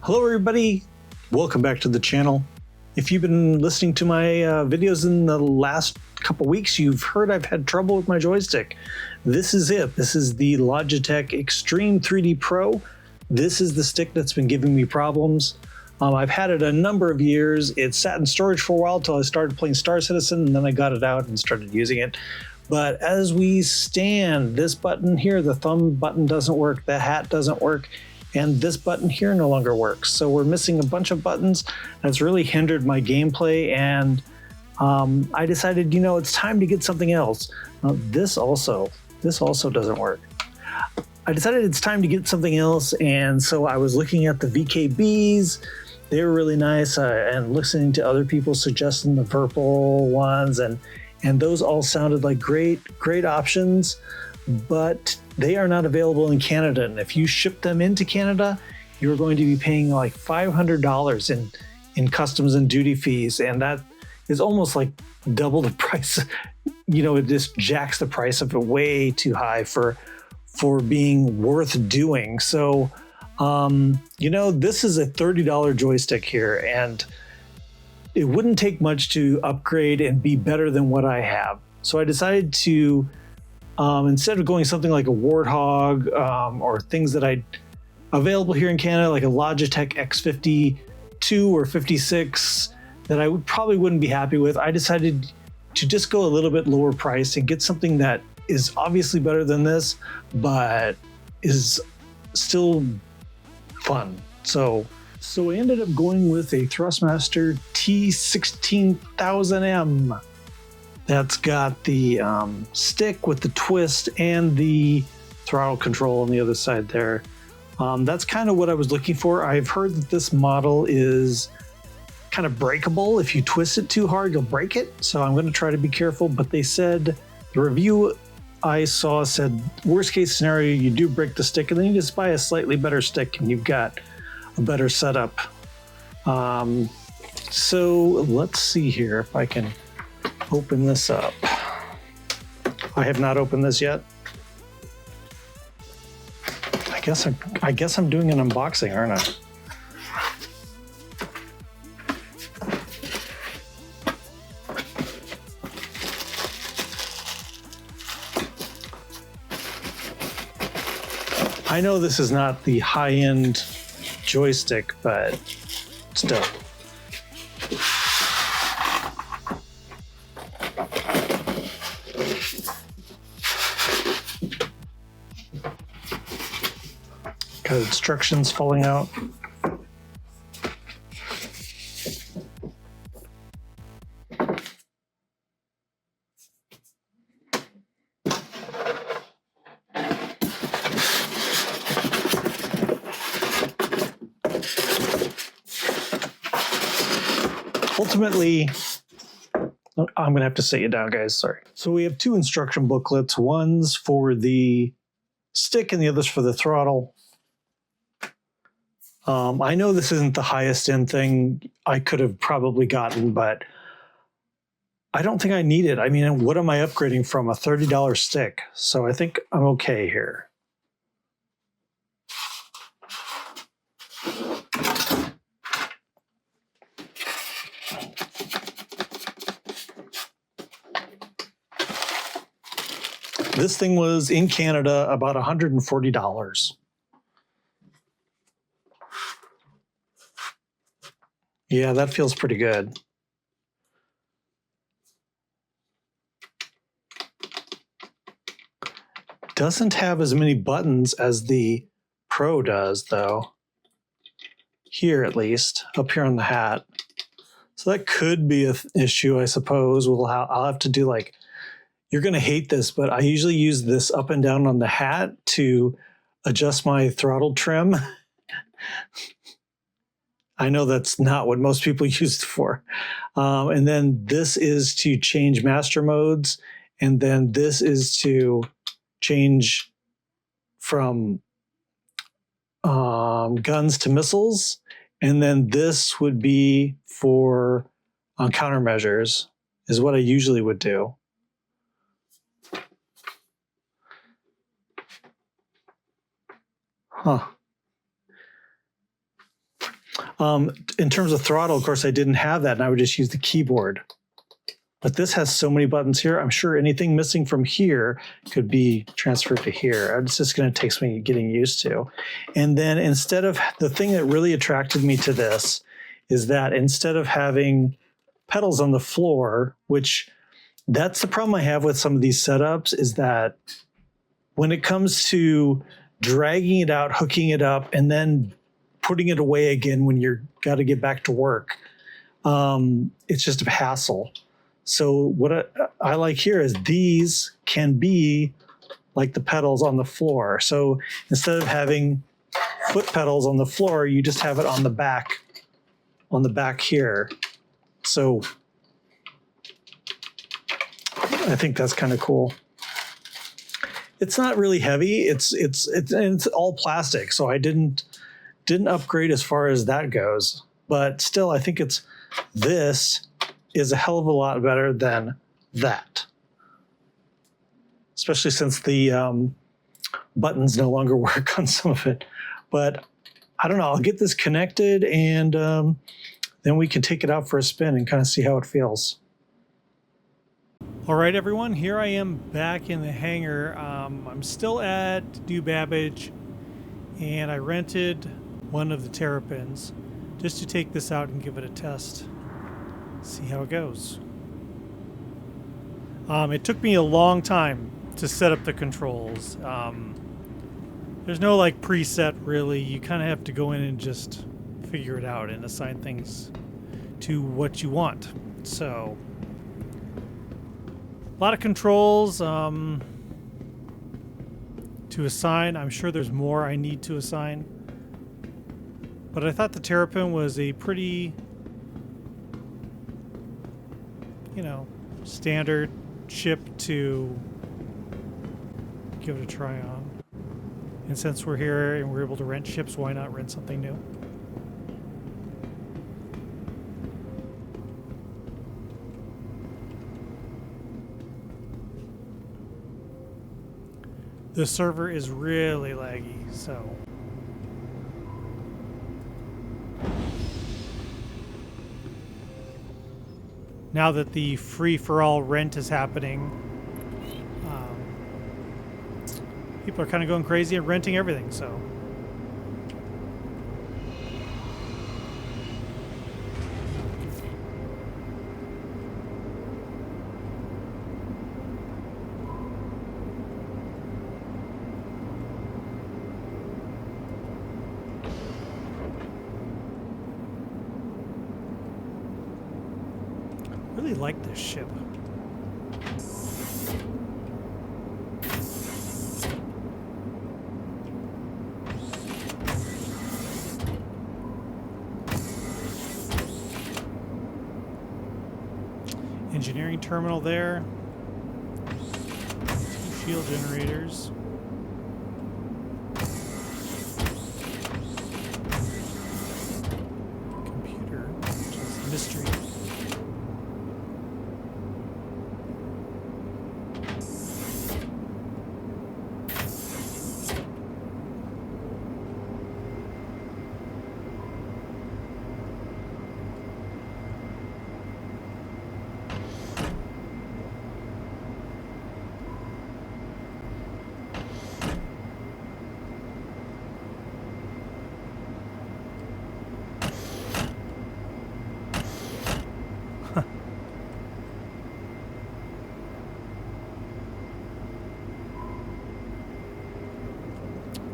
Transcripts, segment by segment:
Hello everybody, welcome back to the channel. If you've been listening to my videos in the last couple weeks, you've heard I've had trouble with my joystick. This is it. This is the Logitech Extreme 3D Pro. This is the stick that's been giving me problems. I've had it a number of years. It sat in storage for a while until I started playing Star Citizen, and then I got it out and started using it. But as we stand, this button here, the thumb button doesn't work, the hat doesn't work, and this button here no longer works. So we're missing a bunch of buttons. That's really hindered my gameplay, and I decided, you know, it's time to get something else. This also doesn't work. I decided it's time to get something else, and so I was looking at the VKBs. They were really nice, and listening to other people suggesting the purple ones, and those all sounded like great options, but they are not available in Canada. And if you ship them into Canada, you're going to be paying like $500 in customs and duty fees, and that is almost like double the price. You know, it just jacks the price of it way too high for being worth doing. So, you know, this is a $30 joystick here, and it wouldn't take much to upgrade and be better than what I have. So I decided to, instead of going something like a Warthog or things that I available here in Canada, like a Logitech X52 or 56 that I probably wouldn't be happy with, I decided to just go a little bit lower price and get something that is obviously better than this, but is still fun. So I ended up going with a Thrustmaster T16000m. That's got the stick with the twist and the throttle control on the other side there. That's kind of what I was looking for. I've heard that this model is kind of breakable. If you twist it too hard, you'll break it. So I'm going to try to be careful, but they said, the review I saw said, worst case scenario, you do break the stick and then you just buy a slightly better stick and you've got a better setup. So let's see here if I can open this up. I have not opened this yet. I guess I'm doing an unboxing, aren't I? I know this is not the high-end joystick, but still. Got instructions falling out. Ultimately, I'm going to have to sit you down, guys. Sorry. So we have two instruction booklets. One's for the stick and the other's for the throttle. I know this isn't the highest end thing I could have probably gotten, but I don't think I need it. I mean, what am I upgrading from? A $30 stick. So I think I'm okay here. This thing was in Canada about $140. Yeah, that feels pretty good. Doesn't have as many buttons as the Pro does, though. Here, at least, up here on the hat. So that could be an issue, I suppose. I'll have to do like, you're going to hate this, but I usually use this up and down on the hat to adjust my throttle trim. I know that's not what most people use it for. And then this is to change master modes. And then this is to change from guns to missiles. And then this would be for countermeasures, is what I usually would do. Huh. In terms of throttle, of course, I didn't have that, and I would just use the keyboard. But this has so many buttons here. I'm sure anything missing from here could be transferred to here. It's just going to take some getting used to. And then instead of, the thing that really attracted me to this is that instead of having pedals on the floor, which that's the problem I have with some of these setups, is that when it comes to dragging it out, hooking it up, and then putting it away again when you're got to get back to work, it's just a hassle. So what I like here is these can be like the pedals on the floor. So instead of having foot pedals on the floor, you just have it on the back here. So I think that's kind of cool. It's not really heavy. It's all plastic, so I didn't upgrade as far as that goes. But still, I think this is a hell of a lot better than that. Especially since the buttons no longer work on some of it. But I don't know, I'll get this connected and then we can take it out for a spin and kind of see how it feels. All right, everyone, here I am back in the hangar. I'm still at New Babbage, and I rented one of the Terrapins just to take this out and give it a test. See how it goes. It took me a long time to set up the controls. There's no like preset really. You kind of have to go in and just figure it out and assign things to what you want. So a lot of controls to assign. I'm sure there's more I need to assign. But I thought the Terrapin was a pretty, standard ship to give it a try on. And since we're here and we're able to rent ships, why not rent something new? The server is really laggy, so now that the free-for-all rent is happening, people are kind of going crazy and renting everything, so. I really like this ship. Engineering terminal there. 2 shield generators. Computer, which is a mystery.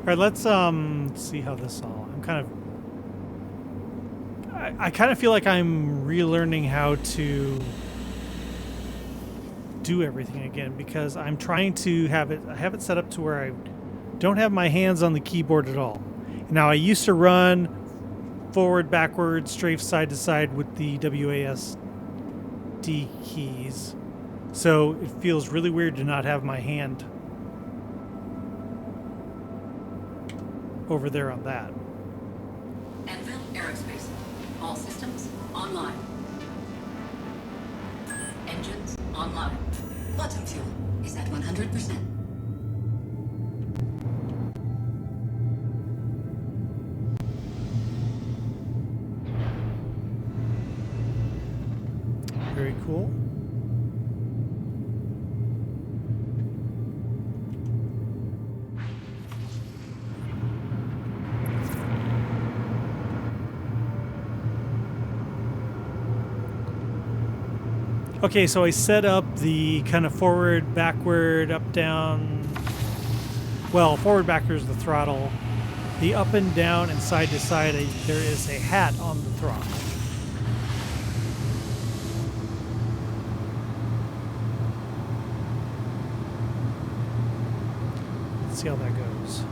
All right, let's see how this all. I kind of feel like I'm relearning how to do everything again because I'm trying to have it set up to where I don't have my hands on the keyboard at all. Now I used to run forward, backward, strafe, side to side with the WASD keys, so it feels really weird to not have my hand over there on that. Anvil Aerospace. All systems online. Engines online. Bottom fuel is at 100%. cool. Okay, so I set up the kind of forward, backward, up, down. Well, forward, backward is the throttle. The up and down and side to side, there is a hat on the throttle. Let's see how that goes.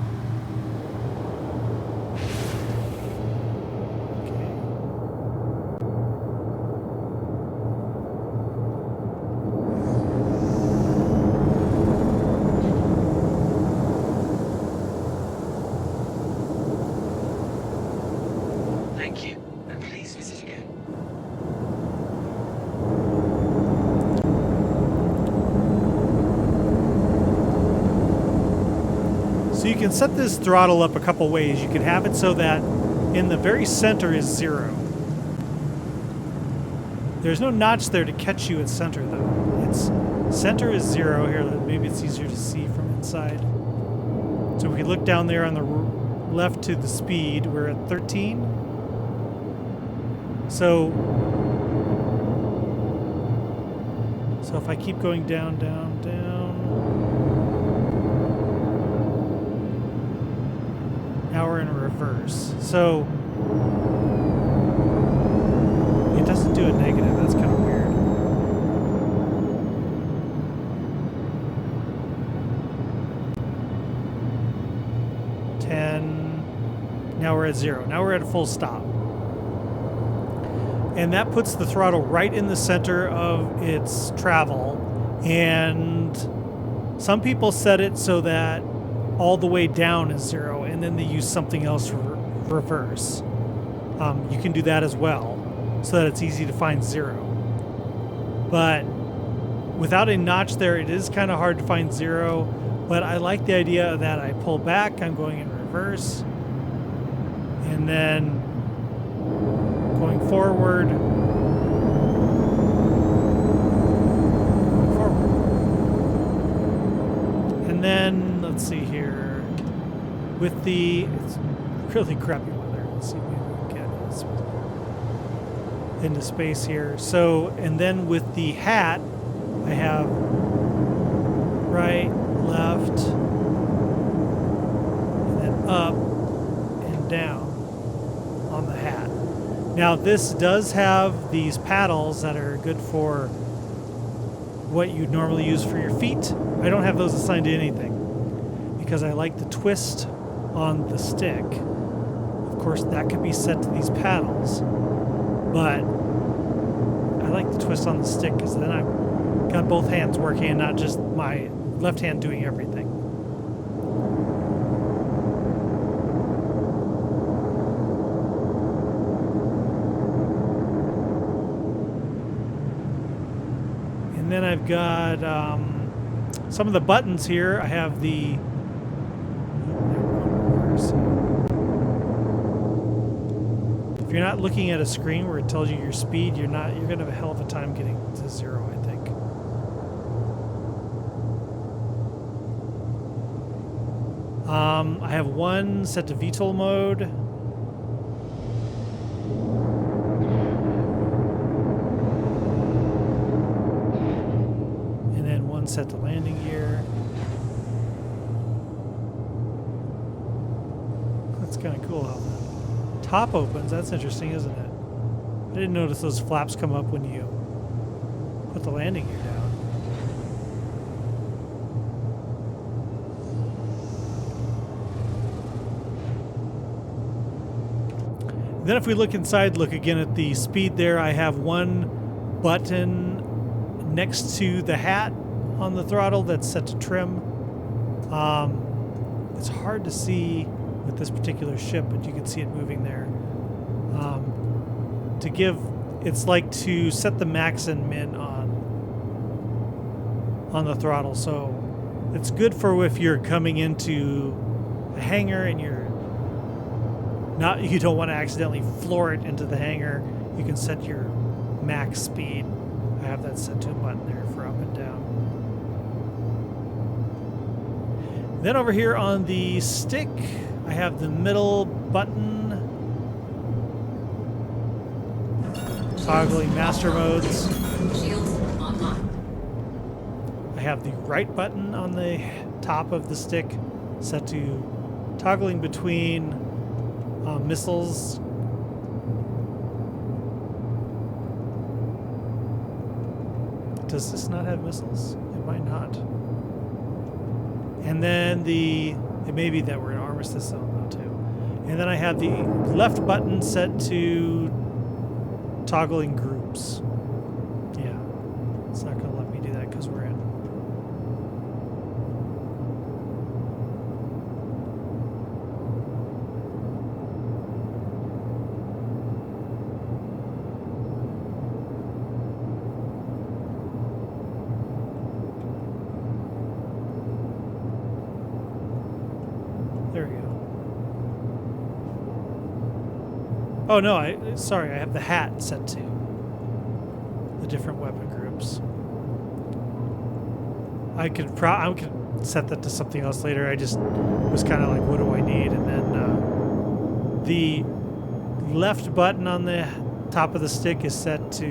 So you can set this throttle up a couple ways. You can have it so that in the very center is 0. There's no notch there to catch you at center though. Its center is 0. Here, maybe it's easier to see from inside. So we can look down there on the left to the speed. We're at 13. So if I keep going down, down, down. Now we're in reverse. So it doesn't do a negative. That's kind of weird. Now we're at 0. Now we're at a full stop. And that puts the throttle right in the center of its travel. And some people set it so that all the way down is 0, and then they use something else for reverse. You can do that as well, so that it's easy to find 0. But without a notch there, it is kind of hard to find 0. But I like the idea that I pull back, I'm going in reverse, and then going forward. And then, let's see here, with the, it's really crappy weather. Let's see if we can get into space here. So, and then with the hat, I have right, left, and then up and down on the hat. Now, this does have these paddles that are good for what you'd normally use for your feet. I don't have those assigned to anything because I like the twist on the stick. Of course, that could be set to these paddles, but I like the twist on the stick because then I've got both hands working and not just my left hand doing everything. And then I've got some of the buttons here. I have the if you're not looking at a screen where it tells you your speed, you're going to have a hell of a time getting to 0, I think. I have one set to VTOL mode. And then one set to landing gear. That's kind of cool how the top opens. That's interesting, isn't it? I didn't notice those flaps come up when you put the landing gear down. Then if we look inside, look again at the speed there, I have one button next to the hat on the throttle that's set to trim. It's hard to see with this particular ship, but you can see it moving there. To give, it's like to set the max and min on the throttle. So it's good for if you're coming into a hangar and you don't want to accidentally floor it into the hangar. You can set your max speed. I have that set to a button there for up and down. Then over here on the stick, I have the middle button, toggling master modes. Shields online. I have the right button on the top of the stick set to toggling between missiles. Does this not have missiles? It might not. And then it may be that we're in armistice zone though too. And then I have the left button set to toggling groups. Yeah, it's not going to let me do that because we're in. There we go. Oh no, sorry, I have the hat set to the different weapon groups. I could set that to something else later. I just was kind of like, what do I need? And then the left button on the top of the stick is set to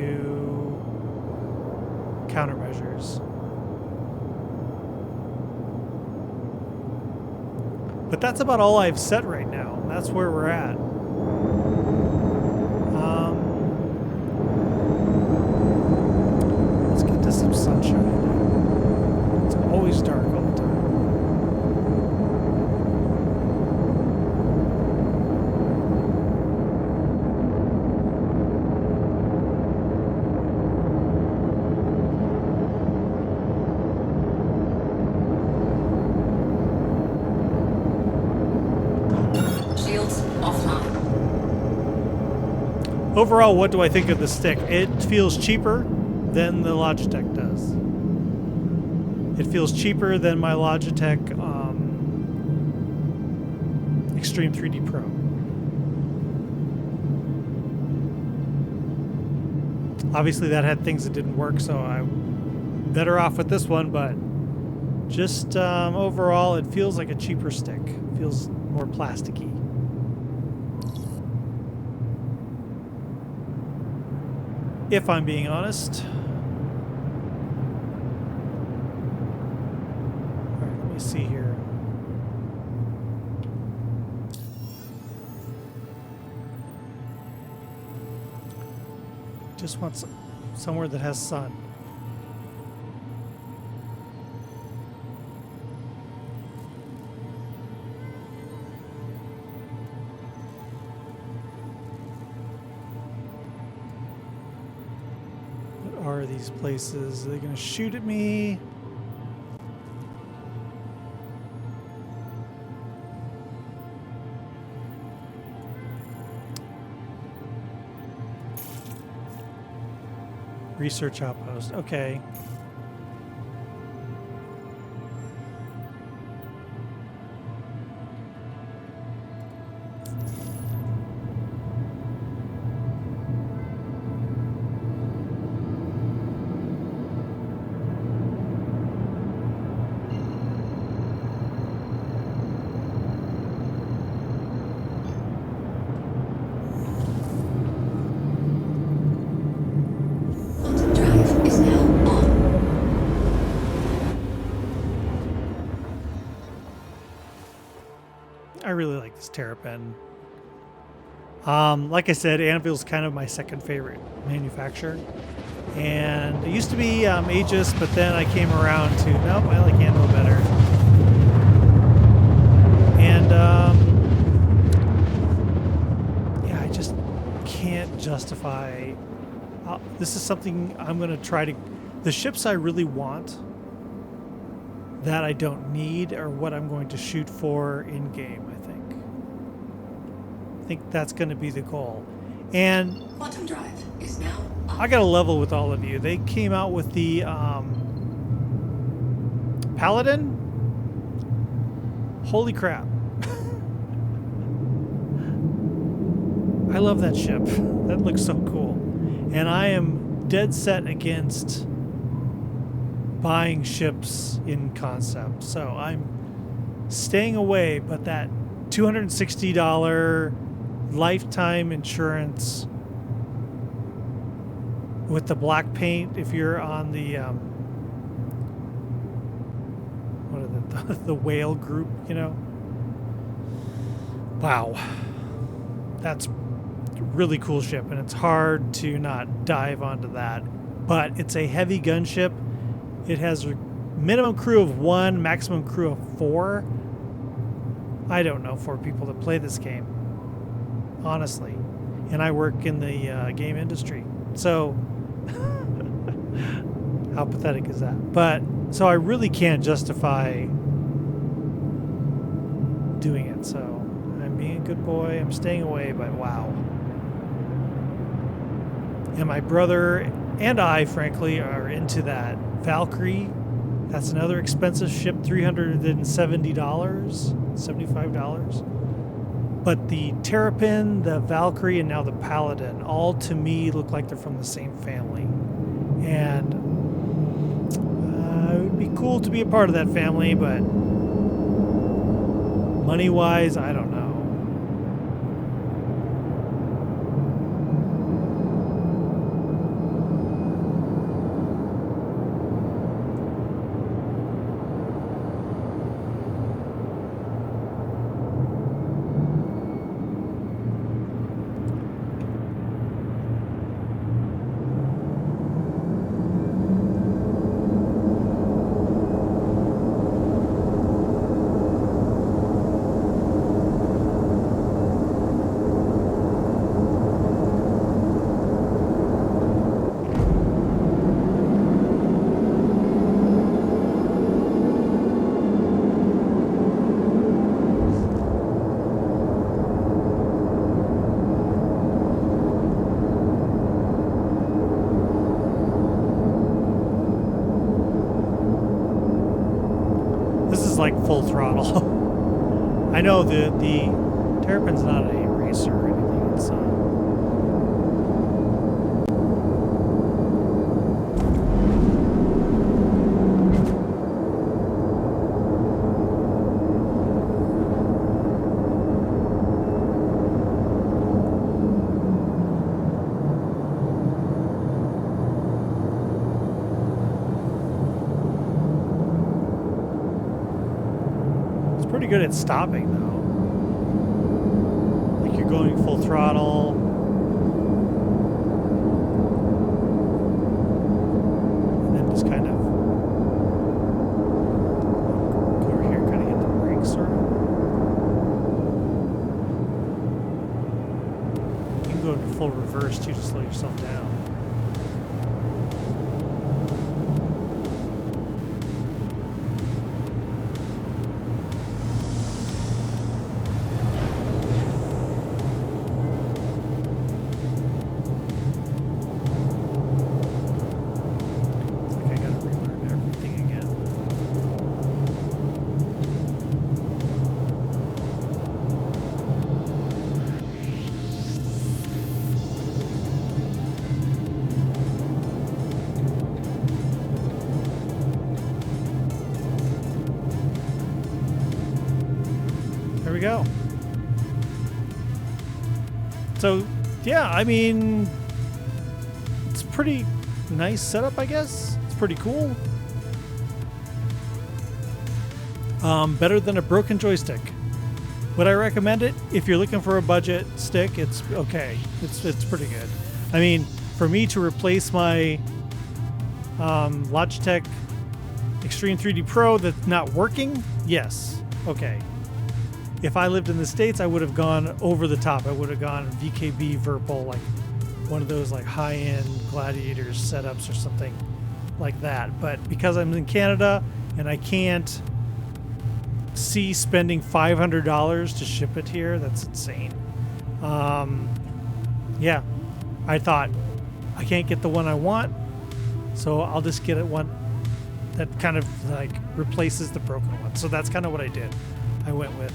countermeasures. But that's about all I've set right now. That's where we're at. Let's get to some sunshine. It's always dark all the time. Overall, what do I think of the stick? It feels cheaper than the Logitech does. It feels cheaper than my Logitech Extreme 3D Pro. Obviously, that had things that didn't work, so I'm better off with this one, but just overall, it feels like a cheaper stick. It feels more plasticky. If I'm being honest. All right, let me see here. Just want somewhere that has sun. Are these places? Are they going to shoot at me? Research outpost. Okay. I really like this Terrapin. Like I said, Anvil's kind of my second favorite manufacturer. And it used to be Aegis, but then I came around to, nope, I like Anvil better. And yeah, I just can't justify. This is something I'm going to try to. The ships I really want that I don't need are what I'm going to shoot for in game, I think. I think that's going to be the goal. And quantum drive is now up. I got to level with all of you. They came out with the Paladin. Holy crap. I love that ship. That looks so cool. And I am dead set against buying ships in concept. So I'm staying away, but that $260 lifetime insurance with the black paint, if you're on the the whale group, you know. Wow, that's a really cool ship, and it's hard to not dive onto that. But it's a heavy gunship. It has a minimum crew of 1, maximum crew of 4. I don't know 4 people that play this game, honestly, and I work in the game industry, so how pathetic is that? But so I really can't justify doing it. So I'm being a good boy. I'm staying away, but wow. And my brother and I, frankly, are into that Valkyrie. That's another expensive ship, $370, $75. But the Terrapin, the Valkyrie, and now the Paladin, all to me look like they're from the same family. And it would be cool to be a part of that family, but money-wise, I don't know. Like full throttle. I know the Terrapin's not a racer or anything. It's pretty good at stopping though. Like you're going full throttle. And then just kind of go over here and kind of hit the brakes sort of. You can go into full reverse too to slow yourself down. We go. So yeah, I mean, it's a pretty nice setup, I guess. It's pretty cool. Better than a broken joystick. Would I recommend it? If you're looking for a budget stick, it's okay. It's pretty good. I mean, for me to replace my Logitech Extreme 3D Pro that's not working, yes, okay. If I lived in the States, I would have gone over the top. I would have gone VKB Virpil, like one of those like high-end Gladiators setups or something like that. But because I'm in Canada and I can't see spending $500 to ship it here, that's insane. Yeah, I thought I can't get the one I want, so I'll just get it one that kind of like replaces the broken one. So that's kind of what I did. I went with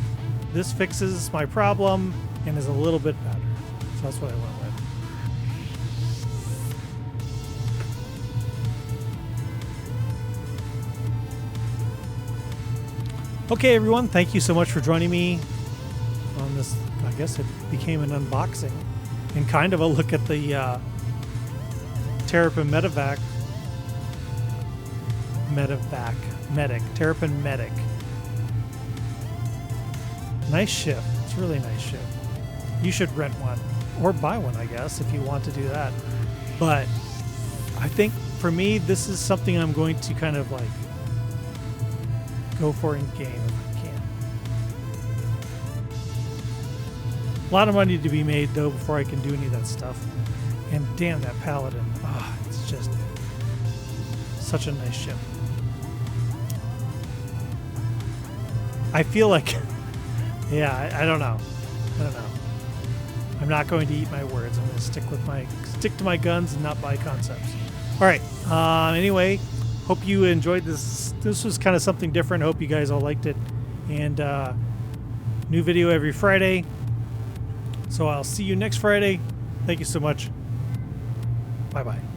this fixes my problem and is a little bit better. So that's what I went with. Okay, everyone, thank you so much for joining me on this. I guess it became an unboxing and kind of a look at the Terrapin Medic. Terrapin Medic. Nice ship. It's a really nice ship. You should rent one or buy one, I guess, if you want to do that. But I think for me, this is something I'm going to kind of like go for in game if I can. A lot of money to be made though before I can do any of that stuff. And damn, that Paladin. Ah, it's just such a nice ship. I feel like, yeah, I don't know. I'm not going to eat my words. I'm going to stick to my guns and not buy concepts. All right. Anyway, hope you enjoyed this. This was kind of something different. Hope you guys all liked it. And new video every Friday. So I'll see you next Friday. Thank you so much. Bye-bye.